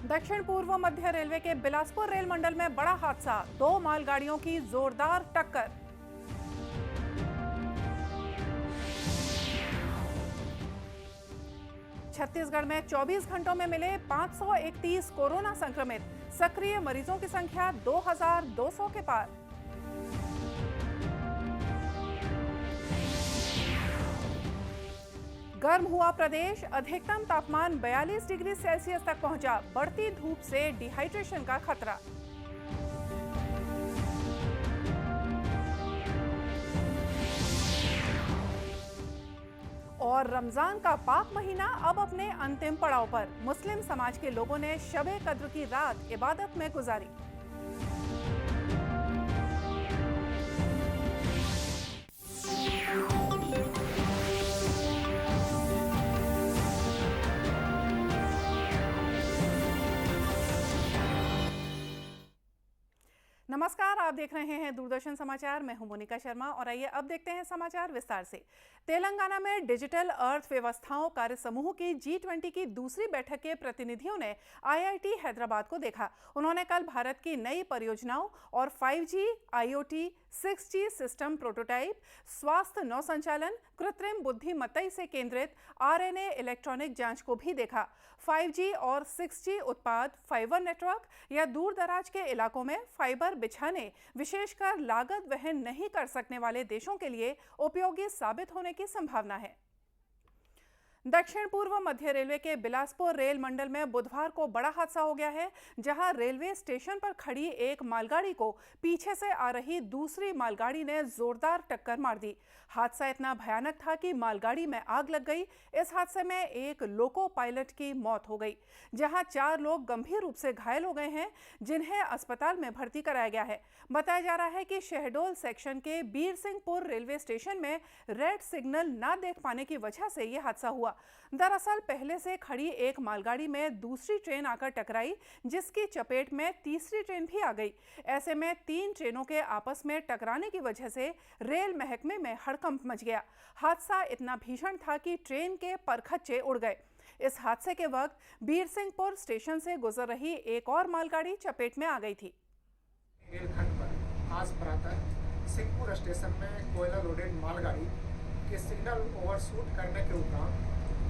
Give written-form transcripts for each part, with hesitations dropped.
दक्षिण पूर्व मध्य रेलवे के बिलासपुर रेल मंडल में बड़ा हादसा, 2 मालगाड़ियों की जोरदार टक्कर। छत्तीसगढ़ में 24 घंटों में मिले 531 कोरोना संक्रमित, सक्रिय मरीजों की संख्या 2200 के पार। गर्म हुआ प्रदेश, अधिकतम तापमान 42 डिग्री सेल्सियस तक पहुंचा, बढ़ती धूप से डिहाइड्रेशन का खतरा। और रमजान का पाक महीना अब अपने अंतिम पड़ाव पर, मुस्लिम समाज के लोगों ने शबे कद्र की रात इबादत में गुजारी। नमस्कार, आप देख रहे हैं दूरदर्शन समाचार। मैं हूं मोनिका शर्मा और आइए अब देखते हैं समाचार विस्तार से। तेलंगाना में डिजिटल अर्थव्यवस्थाओं कार्य समूह की G20 की दूसरी बैठक के प्रतिनिधियों ने IIT हैदराबाद को देखा। उन्होंने कल भारत की नई परियोजनाओं और 5G, IoT, 6G system prototype, स्वास्थ्य नौ संचालन, कृत्रिम बुद्धिमत्ता से केंद्रित RNA इलेक्ट्रॉनिक जांच को भी देखा। 5G और 6G उत्पाद फाइबर नेटवर्क या दूर दराज के इलाकों में फाइबर बिछाने, विशेषकर लागत वहन नहीं कर सकने वाले देशों के लिए उपयोगी साबित होने की संभावना है। दक्षिण पूर्व मध्य रेलवे के बिलासपुर रेल मंडल में बुधवार को बड़ा हादसा हो गया है, जहां रेलवे स्टेशन पर खड़ी एक मालगाड़ी को पीछे से आ रही दूसरी मालगाड़ी ने जोरदार टक्कर मार दी। हादसा इतना भयानक था कि मालगाड़ी में आग लग गई। इस हादसे में एक लोको पायलट की मौत हो गई, जहां 4 लोग गंभीर रूप से घायल हो गए हैं, जिन्हें अस्पताल में भर्ती कराया गया है। बताया जा रहा है कि शहडोल सेक्शन के बीर सिंहपुर रेलवे स्टेशन में रेड सिग्नल न देख पाने की वजह से यह हादसा हुआ। दरअसल पहले से खड़ी एक मालगाड़ी में दूसरी ट्रेन आकर टकराई, जिसकी चपेट में तीसरी ट्रेन भी आ गई। ऐसे में 3 ट्रेनों के आपस में टकराने की वजह से रेल महकमे में हड़कंप मच गया। हादसा इतना भीषण था कि ट्रेन के परखच्चे उड़ गए। इस हादसे के वक्त बीर सिंहपुर स्टेशन से गुजर रही एक और मालगाड़ी चपेट में आ गई थी। रेलखंड पर आज प्रातः सिंहपुर स्टेशन में कोयला लोडेड मालगाड़ी के सिग्नल ओवरशूट करने के उपरांत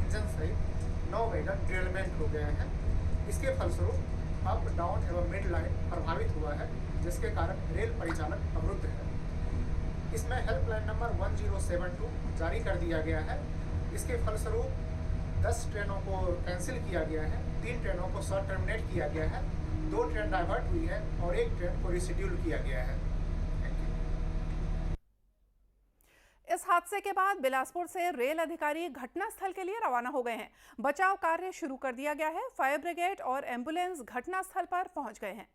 इंजन सहित 9 वैगन डिरेलमेंट हो गए हैं। इसके फलस्वरूप अप, डाउन एवं मिड लाइन प्रभावित हुआ है, जिसके कारण रेल परिचालन अवरुद्ध है। इसमें हेल्पलाइन नंबर 1072 जारी कर दिया गया है। इसके फलस्वरूप 10 ट्रेनों को कैंसिल किया गया है, 3 ट्रेनों को शॉर्ट टर्मिनेट किया गया है, 2 ट्रेन डाइवर्ट हुई है और 1 ट्रेन को रिशेड्यूल किया गया है। इस हादसे के बाद बिलासपुर से रेल अधिकारी घटनास्थल के लिए रवाना हो गए हैं। बचाव कार्य शुरू कर दिया गया है। फायर ब्रिगेड और एम्बुलेंस घटनास्थल पर पहुंच गए हैं।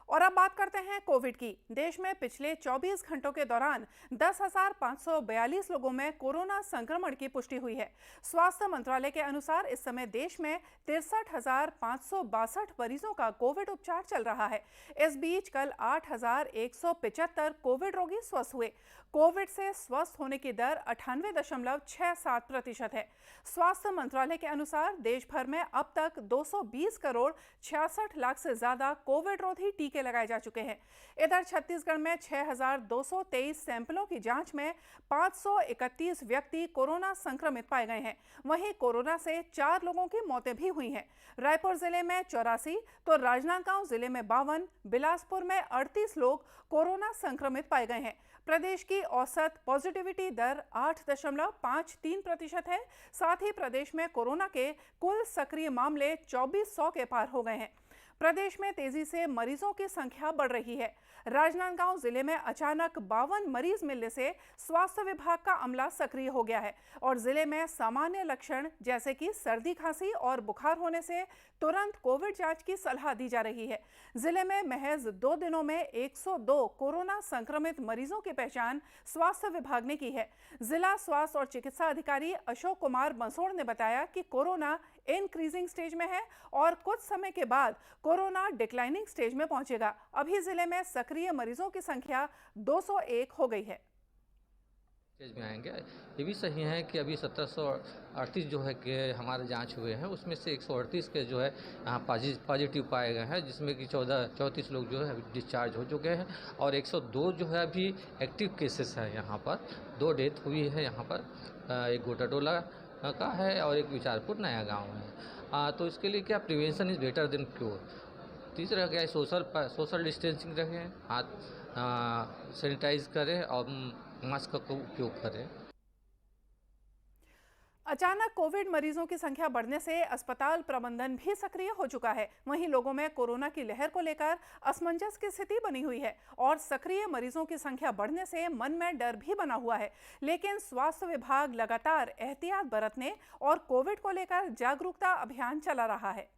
और अब बात करते हैं कोविड की। देश में पिछले 24 घंटों के दौरान 10,542 लोगों में कोरोना संक्रमण की पुष्टि हुई है। स्वास्थ्य मंत्रालय के अनुसार इस समय देश में 63,562 मरीजों का कोविड उपचार चल रहा है। इस बीच कल 8,175 कोविड रोगी स्वस्थ हुए। कोविड से स्वस्थ होने की दर 98.67% है। स्वास्थ्य मंत्रालय के अनुसार देश भर में अब तक 220 करोड़ 66 लाख से ज्यादा कोविड रोधी टीके लगाए जा चुके हैं। इधर छत्तीसगढ़ में 6,223 सैंपलों की जांच में 531 व्यक्ति कोरोना संक्रमित पाए गए हैं। वहीं कोरोना से 4 लोगों की मौतें भी हुई हैं। रायपुर जिले में 84 तो राजनांदगांव जिले में 52, बिलासपुर में 38 लोग कोरोना संक्रमित पाए गए हैं। प्रदेश की औसत पॉजिटिविटी दर 8.53% है। साथ ही प्रदेश में कोरोना के कुल सक्रिय मामले 2400 के पार हो गए हैं। प्रदेश में तेजी से मरीजों की संख्या बढ़ रही है। राजनांदगांव जिले में अचानक 52 मरीज मिलने से स्वास्थ्य विभाग का अमला सक्रिय हो गया है और जिले में सामान्य लक्षण जैसे कि सर्दी, खांसी और बुखार होने से तुरंत कोविड जांच की सलाह दी जा रही है। जिले में महज 2 दिनों में 102 कोरोना संक्रमित मरीजों की पहचान स्वास्थ्य विभाग ने की है। जिला स्वास्थ्य और चिकित्सा अधिकारी अशोक कुमार बंसोड़ ने बताया कि कोरोना इंक्रीजिंग स्टेज में है और कुछ समय के बाद कोरोना डिक्लाइनिंग स्टेज में पहुंचेगा। अभी जिले में सक्रिय मरीजों की संख्या 201 हो गई है। स्टेज में आएंगे। ये भी सही है कि अभी 1738 जो है कि हमारे जांच हुए हैं, उसमें से 138 के जो है यहाँ पॉजिटिव पाए गए हैं, जिसमें कि 34 लोग जो है अभी डिस्चार्ज हो चुके हैं और 102 जो है अभी एक्टिव केसेस है। यहाँ पर 2 डेथ हुई है यहाँ पर, एक गोटाटोला का है और एक विचारपुर नया गाँव है। तो इसके लिए क्या prevention is better than cure. तीसरा क्या है, सोशल डिस्टेंसिंग रखें, हाथ सैनिटाइज करें और मास्क का उपयोग करें। अचानक कोविड मरीजों की संख्या बढ़ने से अस्पताल प्रबंधन भी सक्रिय हो चुका है। वहीं लोगों में कोरोना की लहर को लेकर असमंजस की स्थिति बनी हुई है और सक्रिय मरीजों की संख्या बढ़ने से मन में डर भी बना हुआ है। लेकिन स्वास्थ्य विभाग लगातार एहतियात बरतने और कोविड को लेकर जागरूकता अभियान चला रहा है।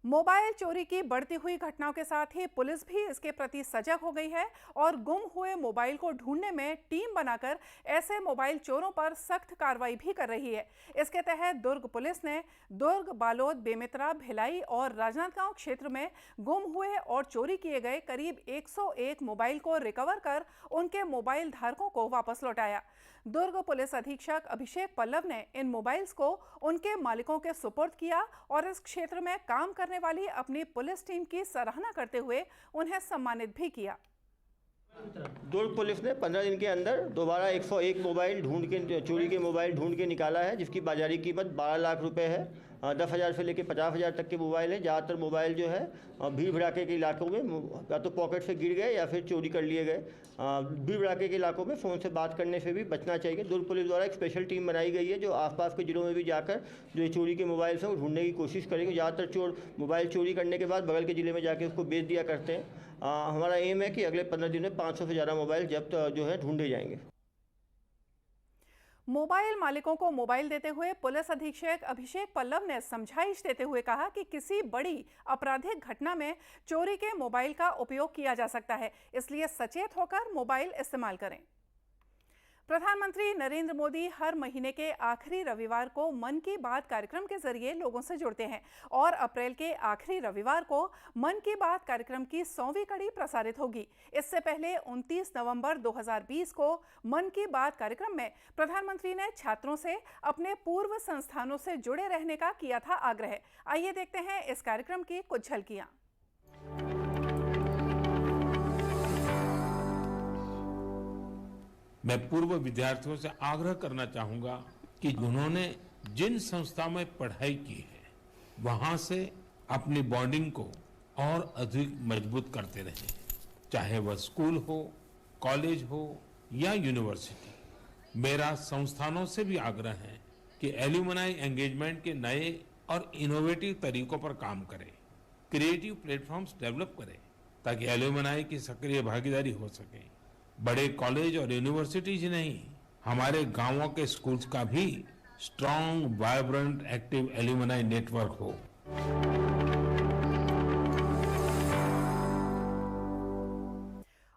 मोबाइल चोरी की बढ़ती हुई घटनाओं के साथ ही पुलिस भी इसके प्रति सजग हो गई है और गुम हुए मोबाइल को ढूंढने में टीम बनाकर ऐसे मोबाइल चोरों पर सख्त कार्रवाई भी कर रही है। इसके तहत दुर्ग पुलिस ने दुर्ग, बालोद, बेमेतरा, भिलाई और राजनांदगांव क्षेत्र में गुम हुए और चोरी किए गए करीब 101 मोबाइल को रिकवर कर उनके मोबाइल धारकों को वापस लौटाया। दुर्ग पुलिस अधीक्षक अभिषेक पल्लव ने इन मोबाइल्स को उनके मालिकों के सुपुर्द किया और इस क्षेत्र में काम करने वाली अपनी पुलिस टीम की सराहना करते हुए उन्हें सम्मानित भी किया। दुर्ग पुलिस ने 15 दिन के अंदर दोबारा 101 मोबाइल चोरी के मोबाइल ढूंढ के निकाला है, जिसकी बाजारी कीमत 12 लाख रुपए है। 10,000 से लेकर 50,000 तक के मोबाइल हैं। ज़्यादातर मोबाइल जो है भीड़ भड़ाके के इलाकों में या तो पॉकेट से गिर गए या फिर चोरी कर लिए गए। भीड़ भड़ाके के इलाकों में फ़ोन से बात करने से भी बचना चाहिए। दुर्ग पुलिस द्वारा एक स्पेशल टीम बनाई गई है जो आसपास के जिलों में भी जाकर जो चोरी के मोबाइल हैं वो ढूंढने की कोशिश करेंगे। ज़्यादातर चोर मोबाइल चोरी करने के बाद बगल के ज़िले में जाकर उसको बेच दिया करते हैं। हमारा एम है कि अगले 15 दिन में 500 से ज़्यादा मोबाइल जब्त जो है ढूंढे जाएंगे। मोबाइल मालिकों को मोबाइल देते हुए पुलिस अधीक्षक अभिषेक पल्लव ने समझाइश देते हुए कहा कि किसी बड़ी आपराधिक घटना में चोरी के मोबाइल का उपयोग किया जा सकता है, इसलिए सचेत होकर मोबाइल इस्तेमाल करें। प्रधानमंत्री नरेंद्र मोदी हर महीने के आखिरी रविवार को मन की बात कार्यक्रम के जरिए लोगों से जुड़ते हैं और अप्रैल के आखिरी रविवार को मन की बात कार्यक्रम की 100वीं कड़ी प्रसारित होगी। इससे पहले 29 नवंबर 2020 को मन की बात कार्यक्रम में प्रधानमंत्री ने छात्रों से अपने पूर्व संस्थानों से जुड़े रहने का किया था आग्रह। आइए देखते हैं इस कार्यक्रम की कुछ झलकियां। मैं पूर्व विद्यार्थियों से आग्रह करना चाहूंगा कि उन्होंने जिन संस्था में पढ़ाई की है वहां से अपनी बॉन्डिंग को और अधिक मजबूत करते रहें, चाहे वह स्कूल हो, कॉलेज हो या यूनिवर्सिटी। मेरा संस्थानों से भी आग्रह है कि एल्यूमनाई एंगेजमेंट के नए और इनोवेटिव तरीकों पर काम करें, क्रिएटिव प्लेटफॉर्म्स डेवलप करें ताकि एल्यूमनाई की सक्रिय भागीदारी हो सके। बड़े कॉलेज और यूनिवर्सिटीज नहीं, हमारे गांवों के स्कूल्स का भी strong, vibrant, active alumni network हो।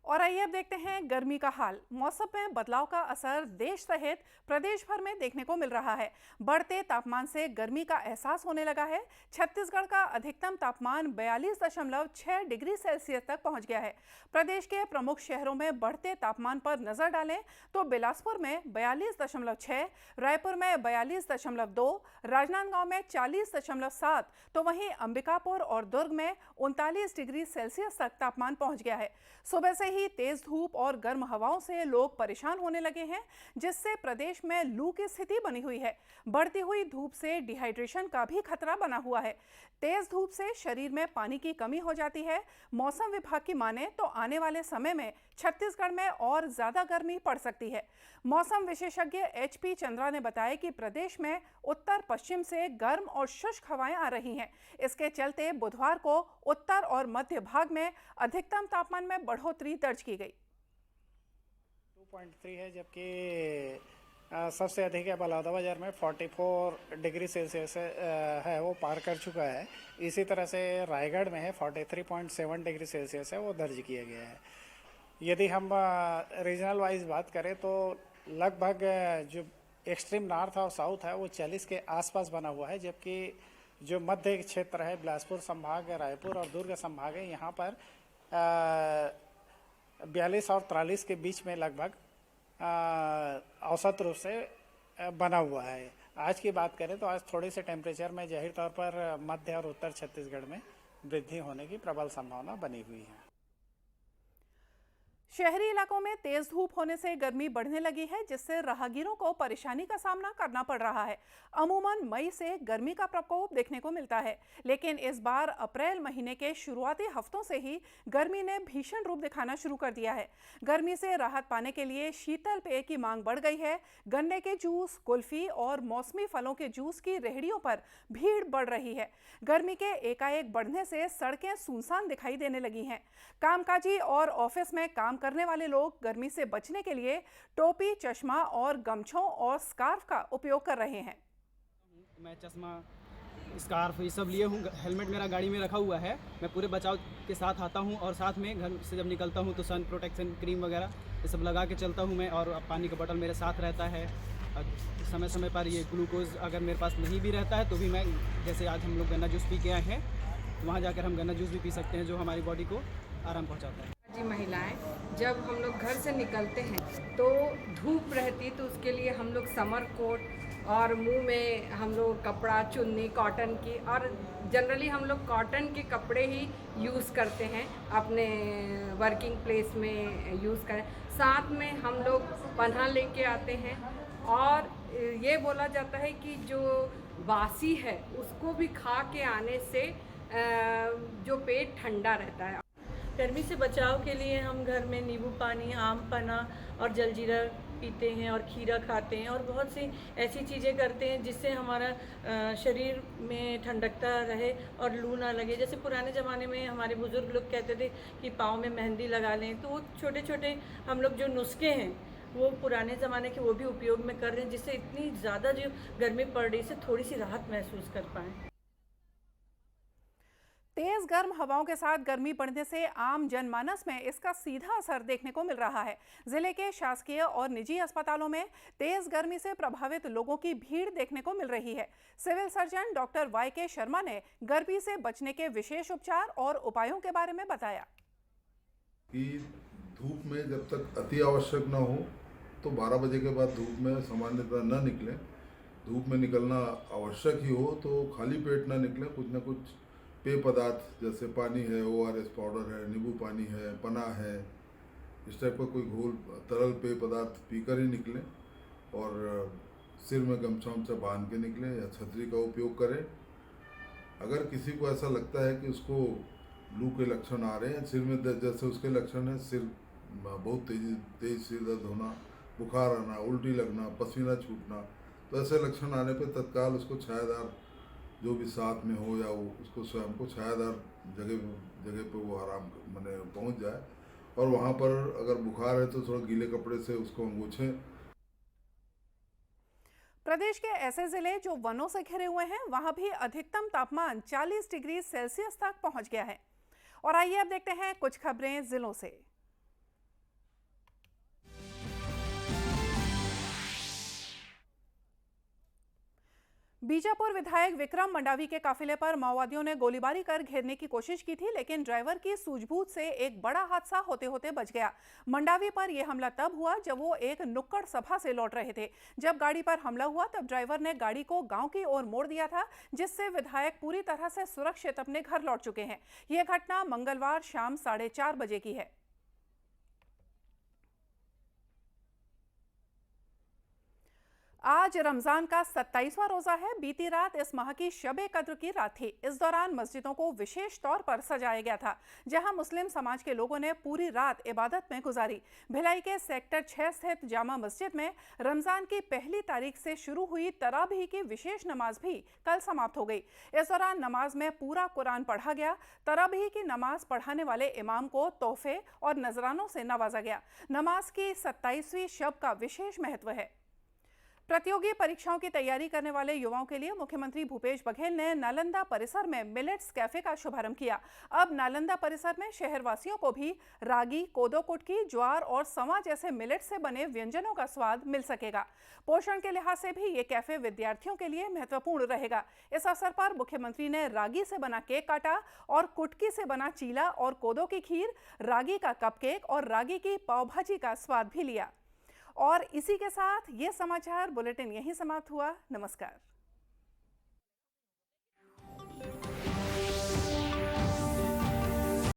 और आइए अब देखते हैं गर्मी का हाल। मौसम में बदलाव का असर देश सहित प्रदेश भर में देखने को मिल रहा है। बढ़ते तापमान से गर्मी का एहसास होने लगा है। छत्तीसगढ़ का अधिकतम तापमान 42.6 डिग्री सेल्सियस तक पहुंच गया है। प्रदेश के प्रमुख शहरों में बढ़ते तापमान पर नजर डालें तो बिलासपुर में 42.6, रायपुर में 42.2, राजनांदगांव में 40.7, तो वहीं अंबिकापुर और दुर्ग में 39 डिग्री सेल्सियस तक तापमान पहुंच गया है। सुबह से ही तेज धूप और गर्म हवाओं से लोग परेशान होने लगे हैं, जिससे प्रदेश में लू की स्थिति बनी हुई है। बढ़ती हुई धूप से डिहाइड्रेशन का भी खतरा बना हुआ है। तेज धूप से शरीर में पानी की कमी हो जाती है। मौसम विभाग की माने तो आने वाले समय में छत्तीसगढ़ में और ज्यादा गर्मी पड़ सकती है। मौसम विशेषज्ञ HP चंद्रा ने बताया कि प्रदेश में उत्तर पश्चिम से गर्म और शुष्क हवाएं आ रही हैं। इसके चलते बुधवार को उत्तर और मध्य भाग में अधिकतम तापमान में बढ़ोतरी दर्ज की गई। 2.3 है, जबकि सबसे अधिक है बलौदाबाजार में 44 डिग्री सेल्सियस है, वो पार कर चुका है। इसी तरह से रायगढ़ में है 43.7 डिग्री सेल्सियस है, वो दर्ज किया गया है। यदि हम रीजनल वाइज बात करें तो लगभग जो एक्सट्रीम नॉर्थ और साउथ है वो 40 के आसपास बना हुआ है, जबकि जो मध्य क्षेत्र है, बिलासपुर संभाग, रायपुर और दुर्ग संभाग है, यहाँ पर 42 और 43 के बीच में लगभग औसत रूप से बना हुआ है। आज की बात करें तो आज थोड़े से टेम्परेचर में जाहिर तौर पर मध्य और उत्तर छत्तीसगढ़ में वृद्धि होने की प्रबल संभावना बनी हुई है। शहरी इलाकों में तेज धूप होने से गर्मी बढ़ने लगी है, जिससे राहगीरों को परेशानी का सामना करना पड़ रहा है। अमूमन मई से गर्मी का प्रकोप देखने को मिलता है, लेकिन इस बार अप्रैल महीने के शुरुआती हफ्तों से ही गर्मी ने भीषण रूप दिखाना शुरू कर दिया है। गर्मी से राहत पाने के लिए शीतल पेय की मांग बढ़ गई है। गन्ने के जूस, कुल्फी और मौसमी फलों के जूस की रेहड़ियों पर भीड़ बढ़ रही है। गर्मी के एकाएक बढ़ने से सड़कें सुनसान दिखाई देने लगी हैं। कामकाजी और ऑफिस में काम करने वाले लोग गर्मी से बचने के लिए टोपी, चश्मा और गमछों और स्कार्फ का उपयोग कर रहे हैं। मैं चश्मा, स्कार्फ ये सब लिए हूँ। हेलमेट मेरा गाड़ी में रखा हुआ है। मैं पूरे बचाव के साथ आता हूँ और साथ में घर से जब निकलता हूँ तो सन प्रोटेक्शन क्रीम वगैरह ये सब लगा के चलता हूँ मैं। और पानी का बोतल मेरे साथ रहता है। समय समय पर ये ग्लूकोज अगर मेरे पास नहीं भी रहता है तो भी मैं, जैसे आज हम लोग गन्ना जूस पी के आए हैं, तो वहाँ जाकर हम गन्ना जूस भी पी सकते हैं, जो हमारी बॉडी को आराम पहुँचाता है। जी, महिलाएं जब हम लोग घर से निकलते हैं तो धूप रहती, तो उसके लिए हम लोग समर कोट और मुंह में हम लोग कपड़ा, चुन्नी कॉटन की, और जनरली हम लोग कॉटन के कपड़े ही यूज़ करते हैं अपने वर्किंग प्लेस में यूज़ करें। साथ में हम लोग पन्हा लेके आते हैं, और ये बोला जाता है कि जो बासी है उसको भी खा के आने से जो पेट ठंडा रहता है। गर्मी से बचाव के लिए हम घर में नींबू पानी, आम पन्ना और जलजीरा पीते हैं और खीरा खाते हैं और बहुत सी ऐसी चीज़ें करते हैं जिससे हमारा शरीर में ठंडकता रहे और लू ना लगे। जैसे पुराने ज़माने में हमारे बुज़ुर्ग लोग कहते थे कि पाँव में मेहंदी लगा लें, तो वो छोटे छोटे हम लोग जो नुस्खे हैं वो पुराने ज़माने के वो भी उपयोग में कर रहे हैं, जिससे इतनी ज़्यादा जो गर्मी पड़ रही है थोड़ी सी राहत महसूस कर पाएँ। तेज गर्म हवाओं के साथ गर्मी बढ़ने से आम जनमानस में इसका सीधा असर देखने को मिल रहा है। जिले के शासकीय और निजी अस्पतालों में तेज गर्मी से प्रभावित लोगों की भीड़ देखने को मिल रही है। Civil surgeon doctor YK Sharma ने गर्मी से बचने के विशेष उपचार और उपायों के बारे में बताया कि धूप में जब तक अति आवश्यक न हो तो 12 बजे के बाद धूप में सामान्यतः न निकले। धूप में निकलना आवश्यक ही हो तो खाली पेट न निकले। कुछ न कुछ पेय पदार्थ जैसे पानी है, ORS पाउडर है, नींबू पानी है, पना है, इस टाइप का कोई घोल तरल पेय पदार्थ पीकर ही निकलें। और सिर में गमछा वमछा बांध के निकलें या छतरी का उपयोग करें। अगर किसी को ऐसा लगता है कि उसको लू के लक्षण आ रहे हैं, सिर में दर्द जैसे उसके लक्षण हैं, सिर बहुत तेज सिर दर्द होना, बुखार आना, उल्टी लगना, पसीना छूटना, तो ऐसे लक्षण आने पर तत्काल उसको छायादार जो भी साथ में हो या वो उसको स्वयं को छायादार जगह पे वो आराम माने पहुंच जाए। और वहाँ पर अगर बुखार है तो थोड़ा गीले कपड़े से उसको अंगूछें। प्रदेश के ऐसे जिले जो वनों से घिरे हुए हैं, वहां भी अधिकतम तापमान 40 डिग्री सेल्सियस तक पहुंच गया है। और आइए अब देखते हैं कुछ खबरें जिलों से। बीजापुर विधायक विक्रम मंडावी के काफिले पर माओवादियों ने गोलीबारी कर घेरने की कोशिश की थी, लेकिन ड्राइवर की सूझबूझ से एक बड़ा हादसा होते होते बच गया। मंडावी पर यह हमला तब हुआ जब वो एक नुक्कड़ सभा से लौट रहे थे। जब गाड़ी पर हमला हुआ तब ड्राइवर ने गाड़ी को गांव की ओर मोड़ दिया था, जिससे विधायक पूरी तरह से सुरक्षित अपने घर लौट चुके हैं। यह घटना मंगलवार शाम 4:30 बजे की है। आज रमजान का 27वां रोजा है। बीती रात इस माह की शब-ए कद्र की रात थी। इस दौरान मस्जिदों को विशेष तौर पर सजाया गया था, जहां मुस्लिम समाज के लोगों ने पूरी रात इबादत में गुजारी। भिलाई के सेक्टर 6 स्थित जामा मस्जिद में रमजान की पहली तारीख से शुरू हुई तराबीह की विशेष नमाज भी कल समाप्त हो गई। इस दौरान नमाज में पूरा कुरान पढ़ा गया। तराबीह की नमाज पढ़ाने वाले इमाम को तोहफे और नजरानों से नवाजा गया। नमाज की 27वीं शब का विशेष महत्व है। प्रतियोगी परीक्षाओं की तैयारी करने वाले युवाओं के लिए मुख्यमंत्री भूपेश बघेल ने नालंदा परिसर में मिलेट्स कैफे का शुभारंभ किया। अब नालंदा परिसर में शहरवासियों को भी रागी, कोदो कुटकी, ज्वार और सवा जैसे मिलेट से बने व्यंजनों का स्वाद मिल सकेगा। पोषण के लिहाज से भी ये कैफे विद्यार्थियों के लिए महत्वपूर्ण रहेगा। इस अवसर पर मुख्यमंत्री ने रागी से बना केक काटा और कुटकी से बना चीला और कोदो की खीर, रागी का कपकेक और रागी की पाव भाजी का स्वाद भी लिया। और इसी के साथ ये समाचार बुलेटिन यहीं समाप्त हुआ। नमस्कार।